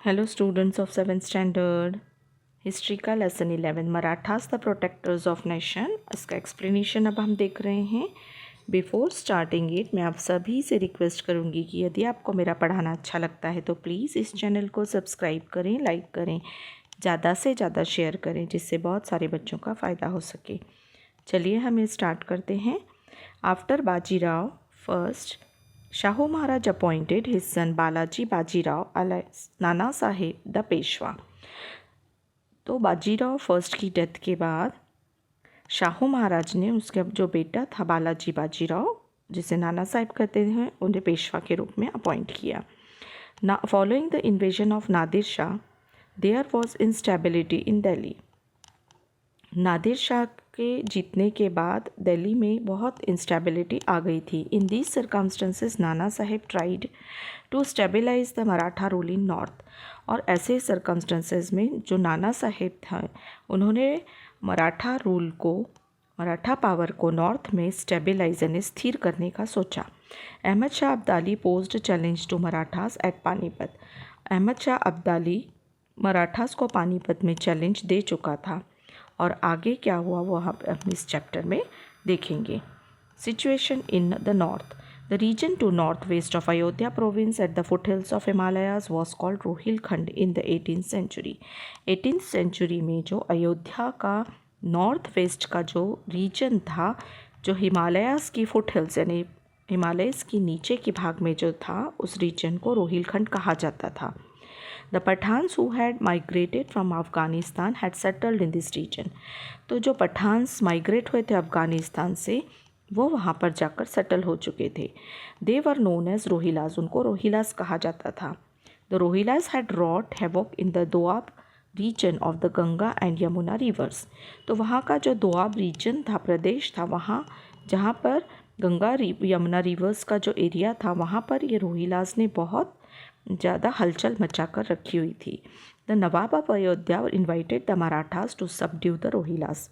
Hello students of 7th standard. History का lesson 11 Marathas the protectors of nation, इसका explanation अब हम देख रहे हैं। बिफोर स्टार्टिंग इट मैं आप सभी से रिक्वेस्ट करूंगी कि यदि आपको मेरा पढ़ाना अच्छा लगता है तो प्लीज़ इस चैनल को सब्सक्राइब करें, लाइक करें, ज़्यादा से ज़्यादा शेयर करें, जिससे बहुत सारे बच्चों का फ़ायदा हो सके। चलिए हम स्टार्ट करते हैं। After Bajirao first, Shahu Maharaj appointed his son Balaji Bajirao alias Nana Sahib the Peshwa। तो बाजीराव फर्स्ट की डेथ के बाद शाहू महाराज ने उसका जो बेटा था बालाजी बाजीराव, जिसे नाना साहिब कहते हैं, उन्हें पेशवा के रूप में अपॉइंट किया। Following the invasion of Nadir Shah there was instability in Delhi. Nadir Shah के जीतने के बाद दिल्ली में बहुत इंस्टेबिलिटी आ गई थी। इन these circumstances Nana Sahib tried to stabilise the Maratha rule in north. और ऐसे सर्कमस्टेंसेस में जो नाना साहेब था, उन्होंने मराठा पावर को नॉर्थ में स्टेबलाइज यानी स्थिर करने का सोचा। Ahmad Shah Abdali posed challenge to Marathas at Panipat. Ahmad Shah Abdali Marathas को पानीपत में चैलेंज दे चुका था, और आगे क्या हुआ वो हम इस चैप्टर में देखेंगे। Situation in the north, the region to north west of Ayodhya province at the foothills of Himalayas was called Rohilkhand in the 18th century. 18th century में जो अयोध्या का नॉर्थ वेस्ट का जो रीजन था, जो हिमालयाज की फुट हिल्स यानी हिमालयस की नीचे के भाग में जो था, उस रीजन को रोहिलखंड कहा जाता था। The Pathans who had migrated from Afghanistan had settled in this region। तो जो पठान्स माइग्रेट हुए थे अफ़गानिस्तान से, वो वहाँ पर जाकर सेटल हो चुके थे। They were known as Rohillas, उनको रोहिलास कहा जाता था। The Rohillas had wrought havoc in the Doab region of the Ganga and Yamuna rivers. तो वहाँ का जो दोआब रीजन था, प्रदेश था, वहाँ जहाँ पर गंगा यमुना रिवर्स का जो एरिया था, वहाँ पर ये रोहिलास ने बहुत ज़्यादा हलचल मचा कर रखी हुई थी। The Nawab of Ayodhya invited the Marathas to subdue the Rohillas.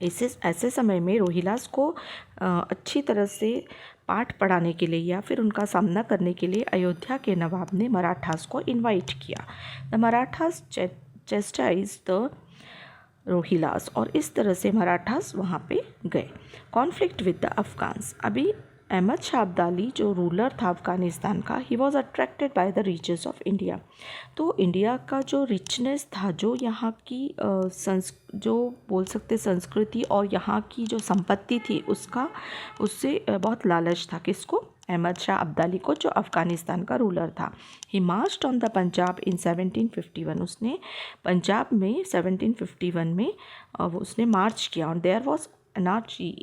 ऐसे समय में रोहिलास को अच्छी तरह से पाठ पढ़ाने के लिए या फिर उनका सामना करने के लिए अयोध्या के नवाब ने मराठास को इनवाइट किया। The Marathas chastise the Rohillas, और इस तरह से मराठास वहाँ पे गए। कॉन्फ्लिक्ट विद द अफगान्स, अभी अहमद शाह अब्दाली जो रूलर था अफ़गानिस्तान का, he was attracted by the riches of India. तो इंडिया का जो रिचनेस था, जो यहाँ की जो बोल सकते संस्कृति और यहाँ की जो संपत्ति थी, उससे बहुत लालच था। किसको? अहमद शाह अब्दाली को, जो अफ़गानिस्तान का रूलर था। ही मार्च्ड ऑन द पंजाब इन 1751, उसने पंजाब में 1751 में उसने मार्च किया। और there was anarchy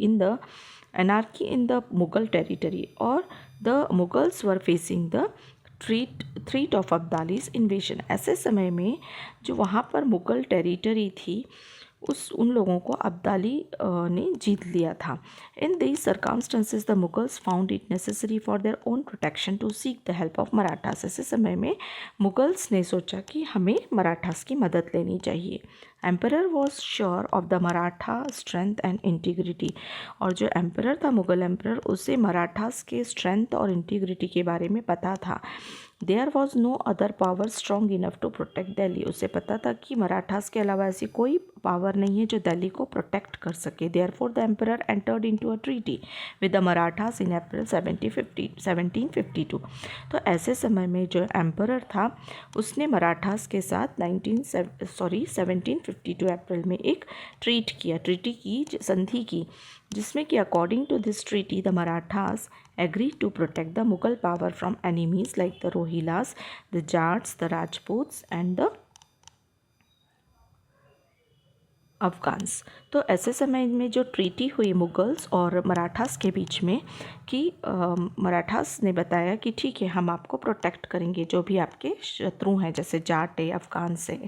in the Mughal territory, or the Mughals were facing the threat of Abdali's invasion। ऐसे समय में जो वहाँ पर मुग़ल टेरिटरी थी, उन लोगों को अब्दाली ने जीत लिया था। In these circumstances the Mughals found it necessary for their own protection to seek the help of Marathas. ऐसे समय में मुगल्स ने सोचा कि हमें मराठास की मदद लेनी चाहिए। Emperor was sure of the Maratha strength and integrity, और जो एम्परर था, मुगल एम्परर, उसे मराठास के स्ट्रेंथ और इंटीग्रिटी के बारे में पता था। There was no other power strong enough to protect Delhi, उसे पता था कि मराठास के अलावा ऐसी कोई पावर नहीं है जो दिल्ली को प्रोटेक्ट कर सके। Therefore the emperor entered into a treaty with the Marathas in April 1752। तो ऐसे समय में जो एम्परर था, उसने मराठास के साथ 1752 अप्रैल में एक ट्रीटी की, संधि की, जिसमें कि according to this treaty the Marathas agreed to protect the Mughal power from enemies like the Rohilas, the Jats, the Rajputs and the Afghans. तो ऐसे समय में जो ट्रीटी हुई मुगल्स और मराठास के बीच में, कि मराठास ने बताया कि ठीक है, हम आपको प्रोटेक्ट करेंगे, जो भी आपके शत्रु हैं, जैसे जाट है, अफ़गान से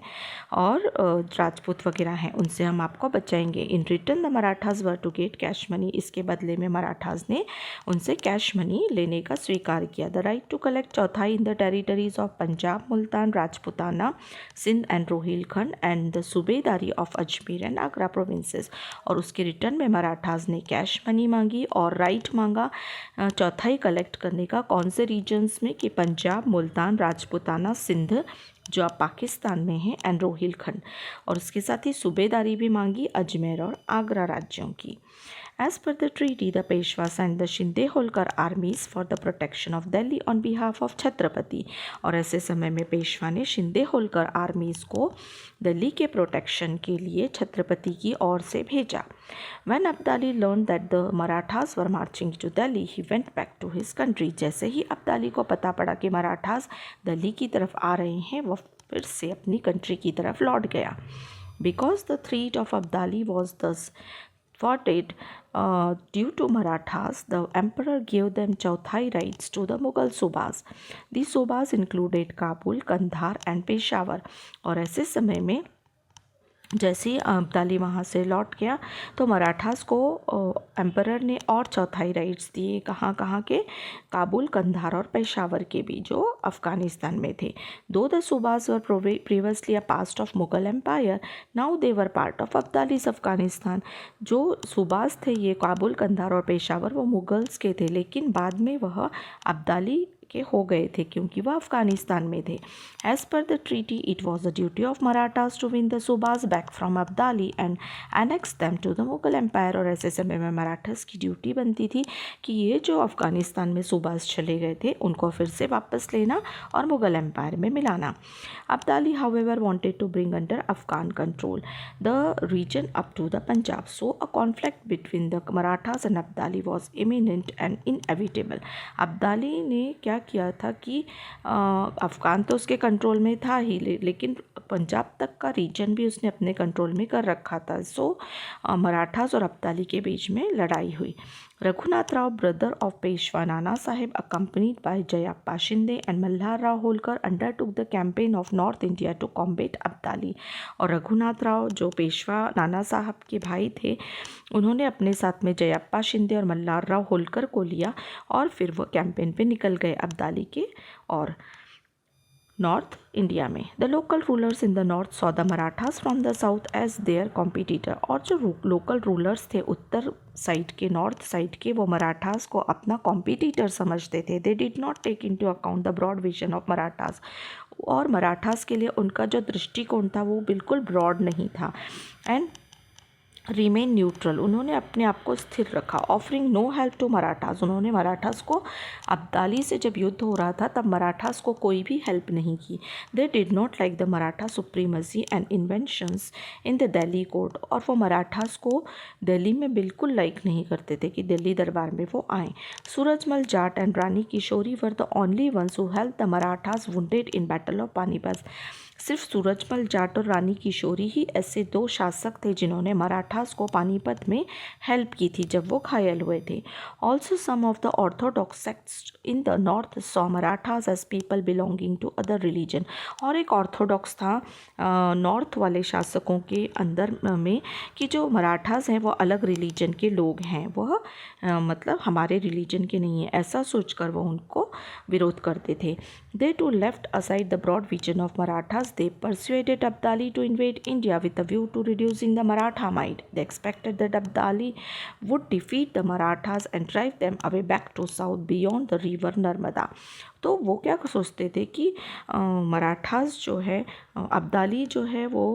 और राजपूत वगैरह हैं, उनसे हम आपको बचाएंगे। In return the Marathas were to get cash money, इसके बदले में मराठास ने उनसे कैश मनी लेने का स्वीकार किया। The right to collect chauthai in the territories of Punjab, Multan, Rajputana, Sindh and Rohilkhand, and the subedari of Ajmer and Agra provinces. और उसके रिटर्न में मराठास ने कैश मनी मांगी और राइट मांगा चौथाई कलेक्ट करने का। कौन से रीजन्स में कि पंजाब, मुल्तान, राजपूताना, सिंध जो अब पाकिस्तान में है, एंड रोहिलखंड। और उसके साथ ही सूबेदारी भी मांगी अजमेर और आगरा राज्यों की। As per the treaty, the Peshwa sent the Shinde Holkar armies for the protection of Delhi on behalf of Chhatrapati। और ऐसे समय में पेशवा ने शिंदे होलकर आर्मीज़ को दिल्ली के प्रोटेक्शन के लिए छत्रपति की ओर से भेजा। When Abdali learned that the Marathas were marching to Delhi, he went back to his country। जैसे ही अब्दाली को पता पड़ा कि मराठास दिल्ली की तरफ आ रहे हैं, वह फिर से अपनी कंट्री की तरफ लौट गया। Because the threat of Abdali was thus thwarted due to Marathas, the emperor gave them Chauthai rights to the Mughal Subas। These Subas included Kabul, Kandahar and Peshawar। और ऐसे समय में जैसे ही अब्दाली वहाँ से लौट गया तो मराठास को एम्परर ने और चौथाई राइट्स दिए। कहाँ कहाँ के? काबुल, कंधार और पेशावर के भी, जो अफ़गानिस्तान में थे। Though the subas were previously a part of Mughal empire, now they were part of Abdali's Afghanistan. जो सूबास थे ये काबुल, कंधार और पेशावर, वो मुगल्स के थे, लेकिन बाद में वह अब्दाली के हो गए थे क्योंकि वह अफ़गानिस्तान में थे। As per the treaty it was the duty of Marathas to win the subas back from Abdali and annex them to the Mughal empire. और ऐसे समय में मराठास की ड्यूटी बनती थी कि ये जो अफ़गानिस्तान में सूबास चले गए थे उनको फिर से वापस लेना और मुगल एम्पायर में मिलाना। Abdali however wanted to bring under Afghan control the region up to the Punjab, so a conflict between the Marathas and Abdali was imminent and inevitable. Abdali ने क्या किया था कि अफ़गान तो उसके कंट्रोल में था ही, लेकिन पंजाब तक का रीजन भी उसने अपने कंट्रोल में कर रखा था। सो मराठास और अब्दाली के बीच में लड़ाई हुई। Raghunath Rao, brother of Peshwa Nana Sahib, accompanied by Jayappa Shinde and Malhar Rao Holkar, undertook the campaign of North India to combat Abdali. और रघुनाथ राव जो पेशवा नाना साहब के भाई थे, उन्होंने अपने साथ में जयाप्पा शिंदे और मल्हार राव होलकर को लिया और फिर वह कैंपेन पे निकल गए अब्दाली के और नॉर्थ इंडिया में। The local rulers in the north saw the Marathas from the south as their competitor. और जो लोकल रूलर्स थे उत्तर साइड के, नॉर्थ साइड के, वो मराठास को अपना कॉम्पिटिटर समझते थे। They did not take into account the broad vision of Marathas. और मराठास के लिए उनका जो दृष्टिकोण था वो बिल्कुल ब्रॉड नहीं था। एंड रिमेन न्यूट्रल, उन्होंने अपने आप को स्थिर रखा। Offering no help to Marathas, उन्होंने मराठास को, अब्दाली से जब युद्ध हो रहा था तब मराठास को कोई भी हेल्प नहीं की। दे did not like the Maratha supremacy and inventions in the Delhi court. और वो मराठास को दिल्ली में बिल्कुल लाइक नहीं करते थे कि दिल्ली दरबार में वो आएँ। Surajmal Jat and Rani Kishori were the only ones who help the Marathas wounded in battle of Panipat. सिर्फ सूरजमल जाट और रानी किशोरी ही ऐसे दो शासक थे जिन्होंने मराठास को पानीपत में हेल्प की थी जब वो घायल हुए थे। Also some of the orthodox sects in the north saw Marathas as people belonging to other religion. और एक ऑर्थोडॉक्स था नॉर्थ वाले शासकों के अंदर में कि जो मराठास हैं वो अलग रिलीजन के लोग हैं, वह मतलब हमारे रिलीजन के नहीं है, ऐसा सोचकर वो उनको विरोध करते थे। They too left aside the broad vision of Marathas. They persuaded Abdali to invade India with a view to reducing the Maratha might. They expected that Abdali would defeat the Marathas and drive them away back to south beyond the river Narmada। तो वो क्या सोचते थे कि मराठास जो है, अब्दाली जो है वो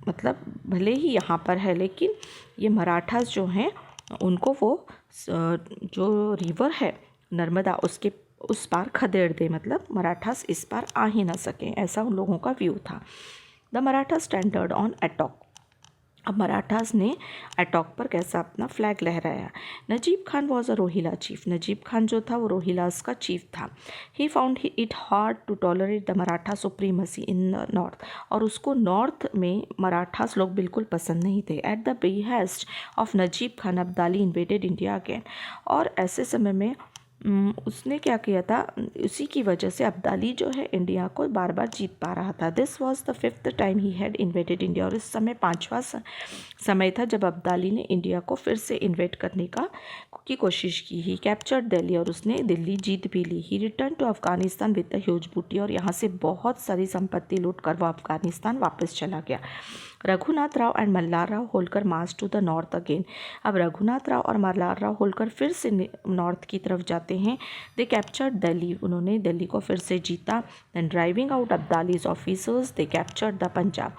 मतलब भले ही यहाँ पर है, लेकिन ये मराठास जो हैं उनको वो जो रिवर है नर्मदा उसके उस पार खदेड़ दे, मतलब मराठास इस पार आ ही ना सकें, ऐसा उन लोगों का व्यू था। The Maratha standard on Attock. अब मराठास ने एटॉक पर कैसा अपना फ्लैग लहराया। Najib Khan was a Rohilla chief. Najib Khan जो था वो रोहिलास का चीफ था। He found it hard to tolerate the Maratha supremacy in the north. और उसको नॉर्थ में मराठास लोग बिल्कुल पसंद नहीं थे। At the behest of Najib Khan Abdali invaded India again. और ऐसे समय में उसने क्या किया था, उसी की वजह से अब्दाली जो है इंडिया को बार बार जीत पा रहा था। This was the 5th time he had invaded India. और इस समय 5वां समय था जब अब्दाली ने इंडिया को फिर से इन्वेट करने की कोशिश की। ही कैप्चर्ड दिल्ली, और उसने दिल्ली जीत भी ली। He return to Afghanistan with the huge booty, और यहाँ से बहुत सारी संपत्ति लूट कर वो अफगानिस्तान वापस चला गया। Raghunath Rao and Malhar Rao Holkar March two the north again. अब रघुनाथ राव और मल्हार राव होलकर फिर से नॉर्थ की तरफ जाते हैं। दे कैप्चर्ड दिल्ली, उन्होंने दिल्ली को फिर से जीता। Then driving out Abdali's officers they captured the Punjab,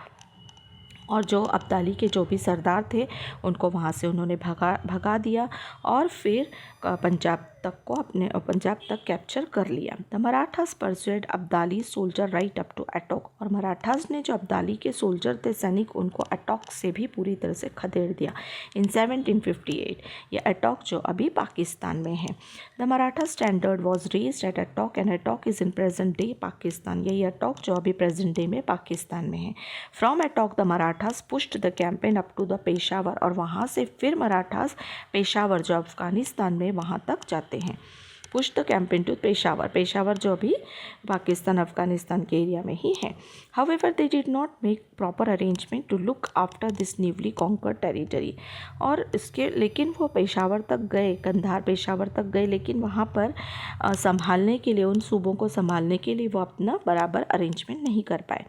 और जो अब्दाली के जो भी सरदार थे उनको वहाँ से उन्होंने भगा दिया, और फिर पंजाब तक कैप्चर कर लिया। The Marathas pursued Abdali soldier right up to Attock, और मराठास ने जो अब्दाली के सोल्जर थे, सैनिक, उनको अटोक से भी पूरी तरह से खदेड़ दिया इन 1758। ये अटोक जो अभी पाकिस्तान में है। The Maratha standard was raised at Attock, and Attock is in present day Pakistan. यही अटोक जो अभी प्रेजेंट डे में पाकिस्तान में है। From Attock the Marathas pushed the campaign up to the Peshawar, और वहाँ से फिर मराठास पेशावर जो अफगानिस्तान में वहाँ तक जाते हैं। Push the campaign to Peshawar, Peshawar जो अभी पाकिस्तान अफगानिस्तान के एरिया में ही है। However they did not make proper arrangement to look after this newly conquered territory, और इसके लेकिन वो पेशावर तक गए, कंधार पेशावर तक गए, लेकिन वहाँ पर संभालने के लिए, उन सूबों को संभालने के लिए वो अपना बराबर अरेंजमेंट नहीं कर पाए।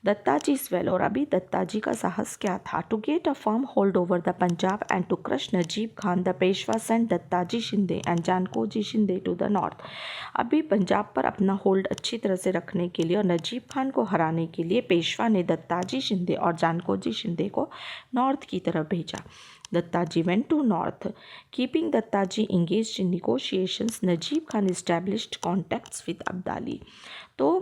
दत्ताजी स्वेल, और अभी दत्ताजी का साहस क्या था? To get a firm hold over the Punjab and to crush Najib Khan, the Peshwa sent Dattaji Shinde and Jankoji Shinde to the north. अभी पंजाब पर अपना होल्ड अच्छी तरह से रखने के लिए और नजीब खान को हराने के लिए पेशवा ने दत्ताजी शिंदे और जानकोजी शिंदे को नॉर्थ की तरफ भेजा। Dattaji went to north, keeping Dattaji engaged in negotiations. Najib Khan established contacts with Abdali. तो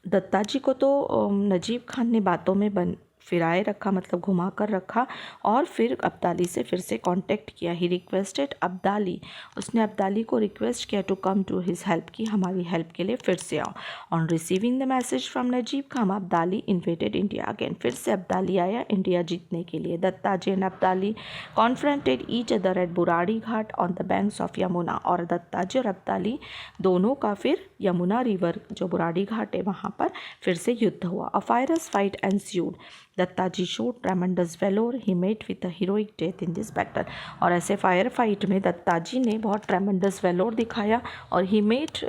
दत्ताजी को तो नजीब खान ने बातों में फिराए रखा, मतलब घुमा कर रखा, और फिर अब्दाली से फिर से कांटेक्ट किया। ही रिक्वेस्टेड अब्दाली, उसने अब्दाली को रिक्वेस्ट किया to come to his help, की हमारी हेल्प के लिए फिर से आओ। On receiving the message from Najib Khan, Abdali invaded India again, फिर से अब्दाली आया इंडिया जीतने के लिए। Dattaji and Abdali confronted each other at Burari Ghat on the banks of Yamuna, और दत्ताजी और अब्दाली दोनों का फिर यमुना रिवर जो बुराड़ी घाट है वहाँ पर फिर से युद्ध हुआ। A fierce fight ensued, Dattaji showed tremendous valour, he met with a heroic death in this battle, और ऐसे फायर फाइट में दत्ताजी ने बहुत ट्रेमेंडस वेलोर दिखाया और he met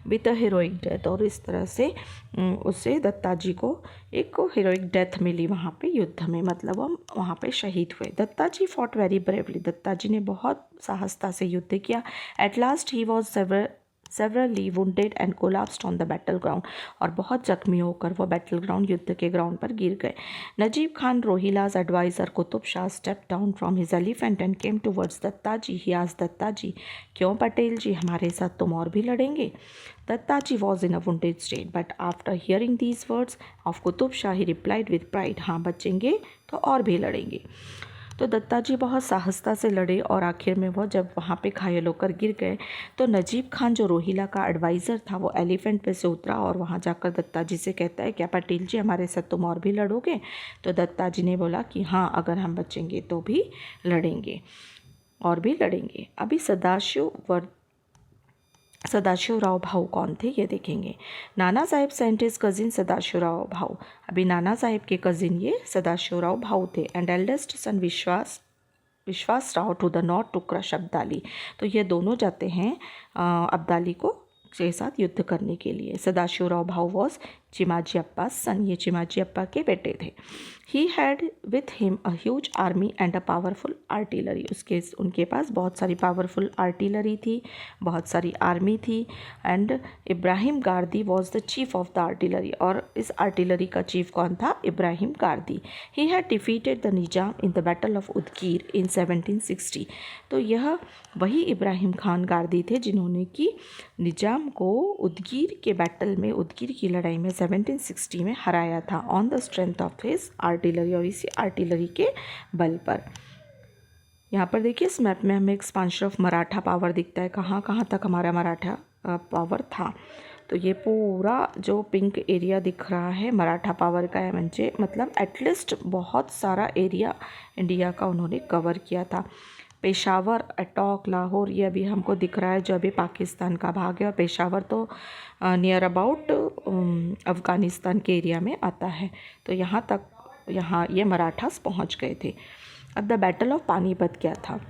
with a heroic death, और इस तरह से उससे दत्ताजी को एक हीरोइक डेथ मिली वहाँ पे युद्ध में, मतलब हम वहाँ पे शहीद हुए। Dattaji fought very bravely, Dattaji ने बहुत साहसता से युद्ध किया। At last he was severely wounded and collapsed on the battleground, और बहुत जख्मी होकर वो बैटल ग्राउंड युद्ध के ग्राउंड पर गिर गए। Najib Khan Rohilla's advisor Qutub Shah stepped down from his elephant and came towards Dattaji. he asked Dattaji, क्यों पटेल जी, हमारे साथ तुम और भी लड़ेंगे? Dattaji was in a wounded state, but after hearing these words of Qutub Shah he replied with pride, हाँ बचेंगे तो और भी लड़ेंगे। तो दत्ताजी बहुत साहसता से लड़े, और आखिर में वो जब वहाँ पे घायल होकर गिर गए तो नजीब खान जो रोहिला का एडवाइज़र था वो एलिफेंट पे से उतरा और वहाँ जाकर दत्ताजी से कहता है, क्या पटेल जी हमारे साथ तुम और भी लड़ोगे? तो दत्ताजी ने बोला कि हाँ, अगर हम बचेंगे तो भी लड़ेंगे और भी लड़ेंगे। अभी सदाशिवराव भाऊ कौन थे ये देखेंगे। Nana Saheb sent his cousin Sadashivrao Bhau, अभी नाना साहेब के कजिन ये सदाशिवराव भाऊ थे। And eldest son Vishwas Rao to the north to crush Abdali, तो ये दोनों जाते हैं अब्दाली को के साथ युद्ध करने के लिए। सदाशिवराव भाऊ वॉज चिमाजी अप्पा सन, ये चिमाजी अप्पा के बेटे थे। He had with him a huge army and a powerful artillery, उनके पास बहुत सारी पावरफुल आर्टिलरी थी, बहुत सारी आर्मी थी। And Ibrahim Gardi was the chief of the artillery, और इस आर्टिलरी का चीफ कौन था? Ibrahim Gardi. He had defeated the Nizam in the battle of Udgir in 1760, तो यह वही इब्राहिम खान गारदी थे जिन्होंने कि निजाम को उदगीर के बैटल में, उदगीर की लड़ाई में 1760 में हराया था on the strength of his artillery, और इसी आर्टिलरी के बल पर। यहाँ पर देखिए इस मैप में हमें एक्सपांशन ऑफ मराठा पावर दिखता है, कहाँ कहाँ तक हमारा मराठा पावर था। तो ये पूरा जो पिंक एरिया दिख रहा है मराठा पावर का है, मतलब एटलीस्ट बहुत सारा एरिया इंडिया का उन्होंने कवर किया था। पेशावर, अटोक, लाहौर ये अभी हमको दिख रहा है जो अभी पाकिस्तान का भाग है, और पेशावर तो नियर अबाउट अफ़गानिस्तान के एरिया में आता है। तो यहाँ तक यहाँ ये मराठास पहुँच गए थे। अब द बैटल ऑफ पानीपत क्या था?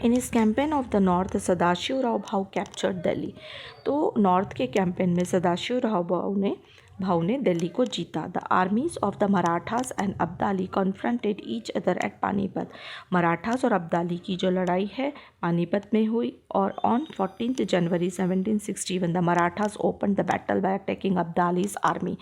इन इस campaign of the north Sadashiv Rao भाऊ कैप्चर्ड दिल्ली। तो नॉर्थ के कैंपेन में सदाशिव राव भाऊ ने दिल्ली को जीता। The armies of the Marathas and Abdali confronted each other at Panipat. Marathas और अब्दाली की जो लड़ाई है पानीपत में हुई, और on 14 January 1761 the Marathas open the battle by attacking Abdali's army.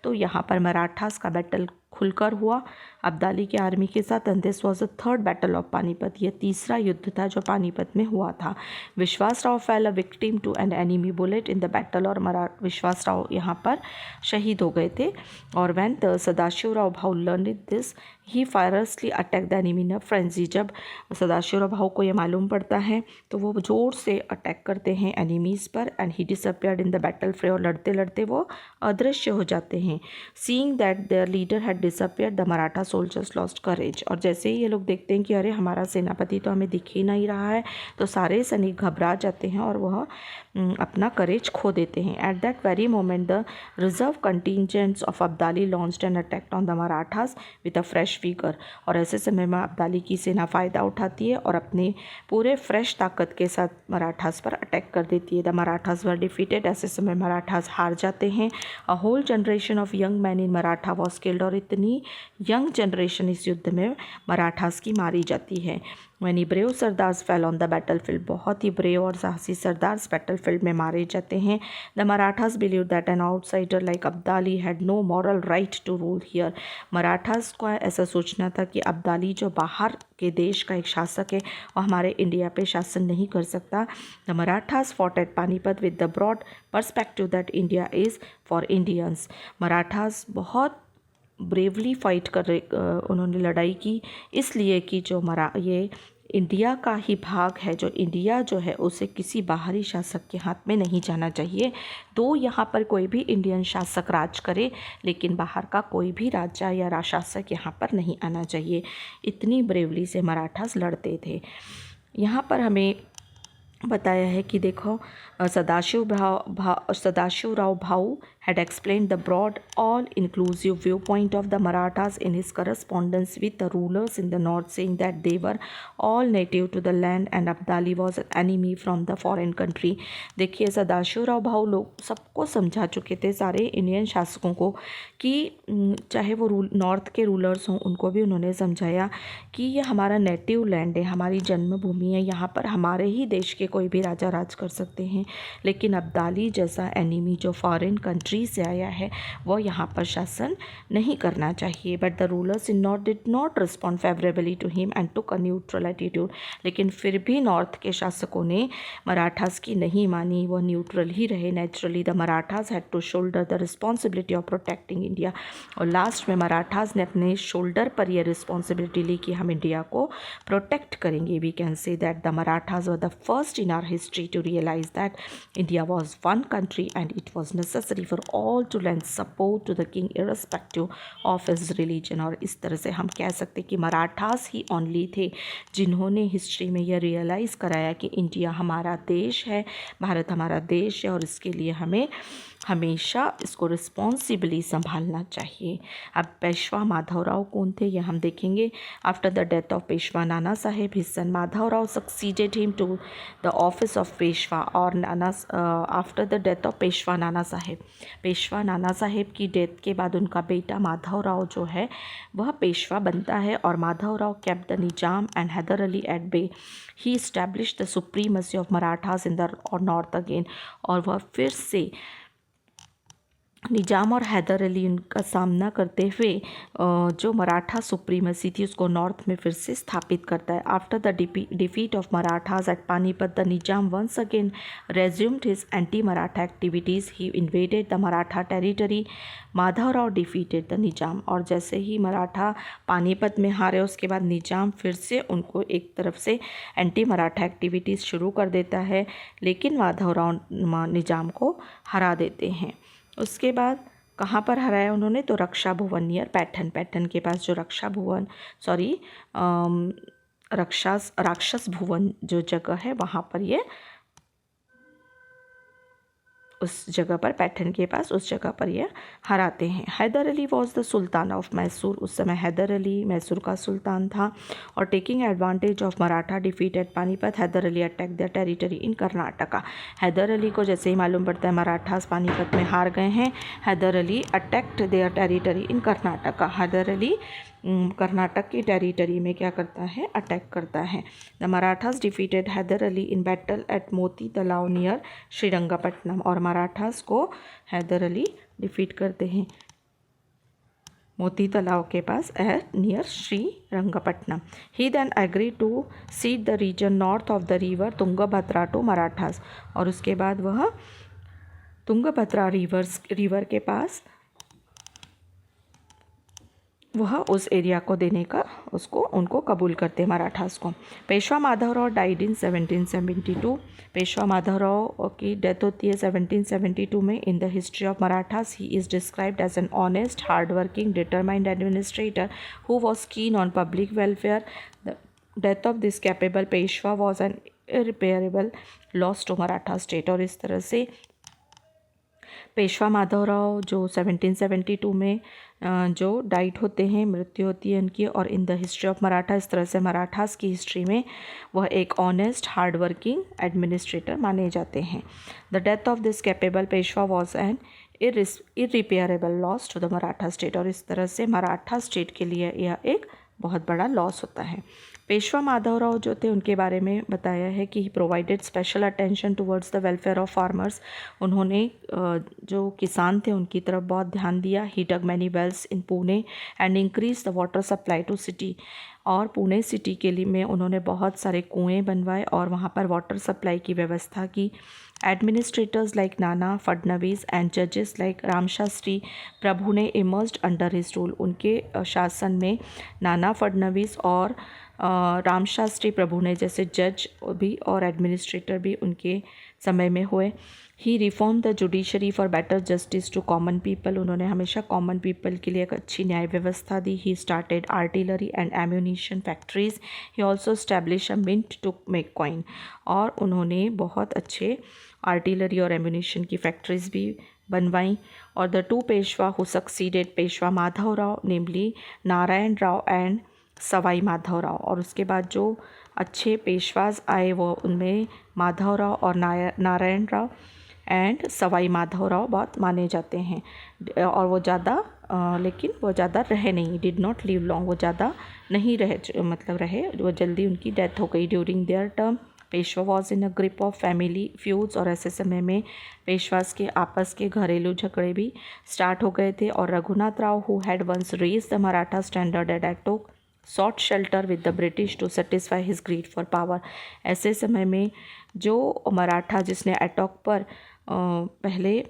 तो यहाँ पर मराठास का बैटल खुलकर हुआ अब्दाली की आर्मी के साथ। And this was the third battle of Panipat. ये तीसरा युद्ध था जो पानीपत में हुआ था। Vishwas Rao fell a victim to an enemy bullet in the battle. और विश्वास राव यहाँ पर शहीद हो गए थे। और when the Sadashiv Rao Bhau learn this he fiercely attack the enemy in a frenzy. जब सदाशिव राव भाऊ को ये मालूम पड़ता है तो वो जोर से अटैक करते हैं एनिमीज़ पर। And he disappeared in the battle fray. और लड़ते लड़ते वो अदृश्य हो जाते हैं। Seeing that their leader had disappeared the Maratha soldiers lost courage. और जैसे ही ये लोग देखते हैं कि अरे हमारा सेनापति तो हमें दिख ही नहीं रहा है, तो सारे सैनिक घबरा जाते हैं और वह अपना करेज खो देते हैं। At that very moment the reserve contingents of Abdali launched an attack on the Marathas with a fresh figure. और ऐसे समय में अब्दाली की सेना फ़ायदा उठाती है और अपने पूरे फ्रेश ताकत के साथ मराठास पर अटैक कर देती है। The Marathas were defeated. ऐसे समय मराठास हार जाते हैं। A whole generation of young man in Maratha was killed. और इतनी यंग जनरेशन इस युद्ध में मराठास की मारी जाती है। Many brave sardars fell on the battle field. बहुत ही ब्रेव और साहसी सरदार्स बैटल फील्ड में मारे जाते हैं। The Marathas believe that an outsider like Abdali had no moral right to rule here. Marathas को ऐसा सोचना था कि अब्दाली जो बाहर के देश का एक शासक है और हमारे इंडिया पे शासन नहीं कर सकता। The Marathas fought at Panipat with the broad perspective that India is for Indians. Marathas बहुत ब्रेवली फाइट कर रहे उन्होंने लड़ाई की, इसलिए कि जो ये इंडिया का ही भाग है, जो इंडिया जो है उसे किसी बाहरी शासक के हाथ में नहीं जाना चाहिए। तो यहाँ पर कोई भी इंडियन शासक राज करे, लेकिन बाहर का कोई भी राजा या शासक यहाँ पर नहीं आना चाहिए। इतनी ब्रेवली से मराठास लड़ते थे। यहाँ पर हमें बताया है कि देखो सदाशिव राव भाऊ had explained the broad all-inclusive viewpoint of the Marathas in his correspondence with the rulers in the north, saying that they were all native to the land and Abdali was an enemy from the foreign country। देखिए सदाशिव राव भाऊ लोग सबको समझा चुके थे, सारे Indian शासकों को, कि चाहे वो नॉर्थ के रूलर्स हों उनको भी उन्होंने समझाया कि ये हमारा नेटिव लैंड है, हमारी जन्मभूमि है, यहाँ पर हमारे ही देश के कोई भी राजा राज कर सकते हैं, लेकिन अब्दाली जैसा एनिमी जो फॉरेन कंट्री से आया है वो यहाँ पर शासन नहीं करना चाहिए। But the rulers in north did not respond favourably to him and took a neutral attitude. लेकिन फिर भी नॉर्थ के शासकों ने मराठास की नहीं मानी, वो न्यूट्रल ही रहे। Naturally the Marathas had to shoulder the responsibility of protecting India. और लास्ट में मराठास ने अपने शोल्डर पर यह रिस्पॉन्सिबिलिटी ली कि हम इंडिया को प्रोटेक्ट करेंगे। We can say that the Marathas were the first in our history to realise that India was one country and it was necessary for all to lend support to the king irrespective of his religion। और इस तरह से हम कह सकते कि मराठास ही only थे जिन्होंने हिस्ट्री में यह रियलाइज़ कराया कि इंडिया हमारा देश है, भारत हमारा देश है और इसके लिए हमें हमेशा इसको रिस्पॉन्सिबली संभालना चाहिए। अब पेशवा माधवराव कौन थे ये हम देखेंगे। After the death of Peshwa Nana Saheb his son Madhavrao succeeded him to the office of Peshwa. और after the death of Peshwa Nana Saheb की डेथ के बाद उनका बेटा माधवराव जो है वह पेशवा बनता है। और Madhavrao kept the Nizam and Hyder Ali at bay. He establish the supremacy of Marathas in the north again. और वह फिर से निजाम और हैदर अली उनका सामना करते हुए जो मराठा सुप्रीमसी थी उसको नॉर्थ में फिर से स्थापित करता है। After the defeat of Marathas at Panipat the Nizam once again resumed his anti Maratha activities. He invaded the Maratha territory. Madhavrao defeated the Nizam. और जैसे ही मराठा पानीपत में हारे उसके बाद निजाम फिर से उनको एक तरफ से एंटी मराठा एक्टिविटीज़ शुरू कर देता है, लेकिन माधवराव निजाम को हरा देते हैं। उसके बाद कहाँ पर हराया उन्होंने, तो रक्षा भुवन नियर पैठन के पास जो राक्षस भुवन जो जगह है वहाँ पर ये उस जगह पर, पैठन के पास उस जगह पर यह हराते हैं। Hyder Ali was the sultan of Mysore, उस समय हैदर अली मैसूर का सुल्तान था। और taking advantage of Maratha defeat at Panipat, Hyder Ali attack the territory in Karnataka. Hyder Ali को जैसे ही मालूम पड़ता है मराठास पानीपत में हार गए हैं, Hyder Ali attacked their territory in Karnataka, Hyder Ali Karnataka की टेरिटरी में क्या करता है, अटैक करता है। The Marathas defeated Hyder Ali in battle at Moti Talav near Srirangapatna, और मराठास को हैदर अली डिफीट करते हैं मोती तालाब के पास near Srirangapatnam. He then agree to cede the region north of the river Tungabhadra to Marathas, और उसके बाद वह तुंगभद्रा रिवर के पास वह उस एरिया को देने का उनको कबूल करते मराठास को। पेशवा माधवराव डाइड इन 1772, पेशवा माधवराव की डेथ होती है 1772 में। In the history of Marathas he is described as an honest hard working determined administrator who was keen on public welfare. The death of this capable Peshwa was an irreparable loss to Maratha state, और इस तरह से पेशवा माधवराव जो 1772 में जो diet होते हैं, मृत्यु होती है उनकी, और इन द हिस्ट्री ऑफ मराठा इस तरह से मराठास की हिस्ट्री में वह एक ऑनेस्ट हार्ड वर्किंग एडमिनिस्ट्रेटर माने जाते हैं। The death of this capable Peshwa was an irreparable loss to the Maratha state, और इस तरह से मराठा स्टेट के लिए यह एक बहुत बड़ा लॉस होता है। पेशवा माधवराव जो थे उनके बारे में बताया है कि he provided special attention towards the welfare of farmers, उन्होंने जो किसान थे उनकी तरफ बहुत ध्यान दिया। He dug many wells in Pune and increase the water supply to city, और पुणे सिटी के लिए में उन्होंने बहुत सारे कुएँ बनवाए और वहाँ पर वाटर सप्लाई की व्यवस्था की। Administrators like Nana Fadnavis and जजेस लाइक रामशास्त्री प्रभु ने इमर्ज्ड अंडर हिज रूल, उनके शासन में नाना फडनवीस और रामशास्त्री प्रभु ने जैसे जज भी और एडमिनिस्ट्रेटर भी उनके समय में हुए। He reform the judiciary for better justice to common people, उन्होंने हमेशा कॉमन पीपल के लिए एक अच्छी न्याय व्यवस्था दी। He started artillery and ammunition factories, he also establish a mint to make coin, और उन्होंने बहुत अच्छे आर्टिलरी और एम्यूनिशन की फैक्ट्रीज भी बनवाई। और the two Peshwa who succeeded Peshwa Madhavrao namely Narayan Rao and Sawai Madhavrao, और उसके बाद जो अच्छे पेशवाज आए वो उनमें माधवराव और नारायण राव एंड सवाई माधवराव बहुत माने जाते हैं। और वो ज़्यादा लेकिन वो ज़्यादा रहे नहीं, डिड नॉट लिव लॉन्ग, वो ज़्यादा नहीं रहे, मतलब रहे, वो जल्दी उनकी डेथ हो गई। During their term Peshwa was in a grip of family feuds, और ऐसे समय में पेशवास के आपस के घरेलू झगड़े भी स्टार्ट हो गए थे। और Raghunath Rao who had once raise the Maratha standard at Attock sought shelter with the British to satisfy his greed for power, ऐसे समय में जो मराठा जिसने एटोक पर पहले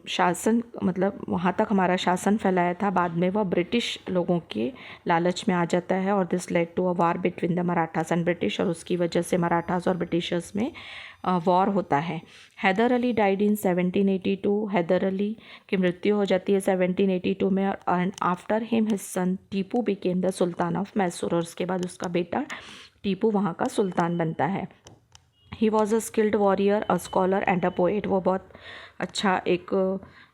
शासन वहाँ तक हमारा शासन फैलाया था, बाद में वह ब्रिटिश लोगों के लालच में आ जाता है। और this led to a war between the Marathas and British, और उसकी वजह से मराठास और ब्रिटिशर्स में वॉर होता है। हैदर अली डाइड इन 1782, हैदर अली की मृत्यु हो जाती है 1782 में, and after him his son Tipu became the sultan of Mysore, और उसके बाद उसका बेटा टीपू वहाँ का सुल्तान बनता है। He was a skilled warrior, a scholar and a poet, वो बहुत अच्छा एक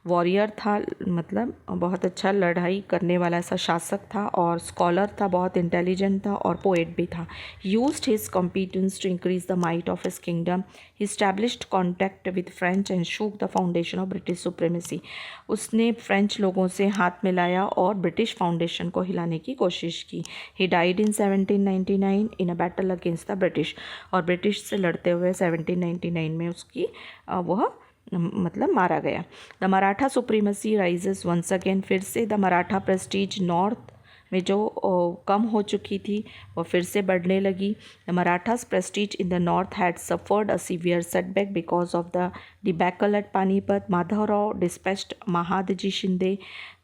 वॉरियर था, मतलब बहुत अच्छा लड़ाई करने वाला ऐसा शासक था, और स्कॉलर था, बहुत इंटेलिजेंट था, और पोएट भी था। Used his competence to increase the might of his kingdom, he established contact with French and shook the foundation of British supremacy, उसने फ्रेंच लोगों से हाथ मिलाया और ब्रिटिश फाउंडेशन को हिलाने की कोशिश की। He died in 1799 in a battle against the British, और ब्रिटिश से लड़ते हुए 1799 में उसकी वह मारा गया। The Maratha supremacy rises once again, फिर से द मराठा प्रेस्टीज नॉर्थ में जो कम हो चुकी थी वो फिर से बढ़ने लगी। The Marathas prestige in the north had suffered a severe setback because of the debacle at Panipat. Madhavrao dispatched Mahadji Shinde,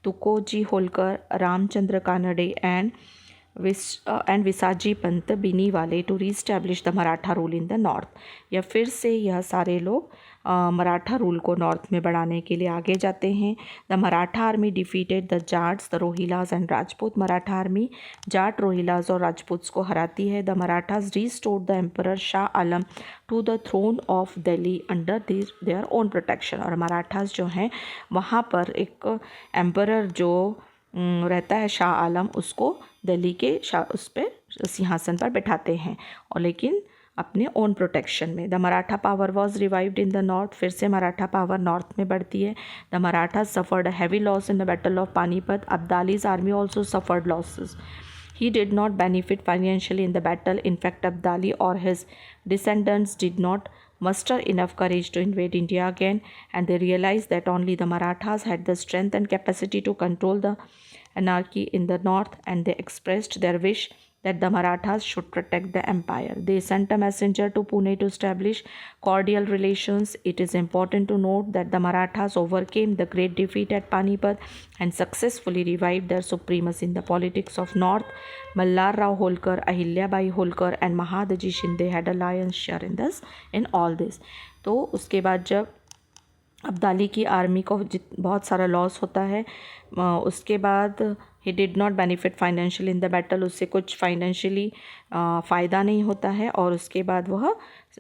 Tukoji Holkar, Ramchandra Kanade and Visaji Pant Biniwale to reestablish the Maratha rule in the north, या फिर से यह सारे लोग मराठा रूल को नॉर्थ में बढ़ाने के लिए आगे जाते हैं। The Maratha army defeated the Jats, the Rohillas and Rajput. Maratha army Jat, Rohillas और राजपूत्स को हराती है। The Marathas restored the emperor Shah Alam to the throne of Delhi under their own protection. और मराठास जो हैं वहाँ पर एक एम्परर जो रहता है शाह आलम, उसको दिल्ली के उस पर सिंहासन पर बैठाते हैं, और लेकिन अपने ओन प्रोटेक्शन में। The Maratha power was revived in the north. फिर से मराठा पावर नॉर्थ में बढ़ती है। The Maratha suffered heavy loss in the battle of Panipat. Abdali's army also suffered losses. He did not benefit financially in the battle. In fact, Abdali or his descendants did not muster enough courage to invade India again, and they realized that only the Marathas had the strength and capacity to control the anarchy in the north, and they expressed their wish that the Marathas should protect the empire. They sent a messenger to Pune to establish cordial relations. It is important to note that the Marathas overcame the great defeat at Panipat and successfully revived their supremacy in the politics of north. Mallar Rao Holkar, Ahilya Bai Holkar and Mahadaji Shinde had a lion's share in all this. तो उसके बाद जब अब्दाली की army को बहुत सारा loss होता है, उसके बाद he did not benefit financial in the battle, उससे कुछ फाइनेंशियली फ़ायदा नहीं होता है, और उसके बाद वह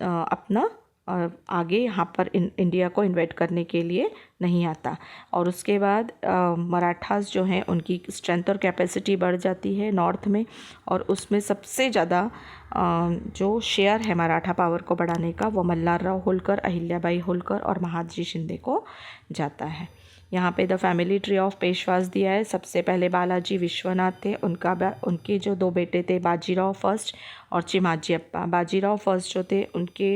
अपना आगे यहाँ पर इंडिया को इन्वेट करने के लिए नहीं आता। और उसके बाद मराठास जो हैं उनकी स्ट्रेंथ और कैपेसिटी बढ़ जाती है नॉर्थ में, और उसमें सबसे ज़्यादा जो शेयर है मराठा पावर को बढ़ाने का वो मल्हार राव होलकर, अहिल्याबाई होलकर और महादजी शिंदे को जाता है। यहाँ पे the family tree of Peshwas दिया है। सबसे पहले बालाजी विश्वनाथ थे, उनके जो दो बेटे थे बाजीराव फर्स्ट और चिमाजी अप्पा। बाजीराव फर्स्ट जो थे उनके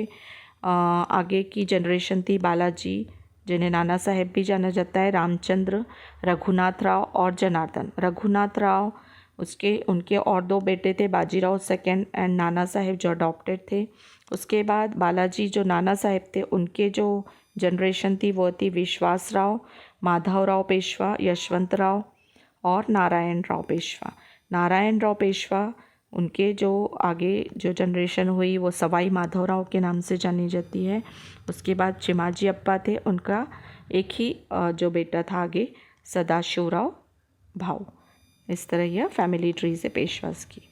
आगे की जनरेशन थी बालाजी, जिन्हें नाना साहेब भी जाना जाता है, रामचंद्र, रघुनाथ राव और जनार्दन। रघुनाथ राव उनके और दो बेटे थे, बाजीराव सेकंड एंड नाना साहेब जो अडॉप्टेड थे। उसके बाद बालाजी जो नाना साहेब थे उनके जो जनरेशन थी वो थी विश्वास राव, माधवराव पेशवा, यशवंत राव और नारायण राव पेशवा। नारायण राव पेशवा उनके जो आगे जो जनरेशन हुई वो सवाई माधवराव के नाम से जानी जाती है। उसके बाद चिमाजी अप्पा थे, उनका एक ही जो बेटा था आगे सदाशिवराव भाऊ। इस तरह यह फैमिली ट्री से पेशवास की।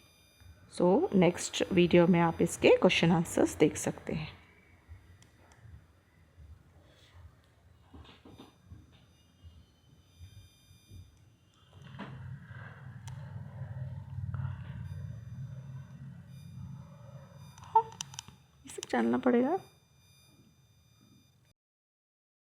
सो नेक्स्ट वीडियो में आप इसके क्वेश्चन आंसर्स देख सकते हैं। ये सब जानना पड़ेगा।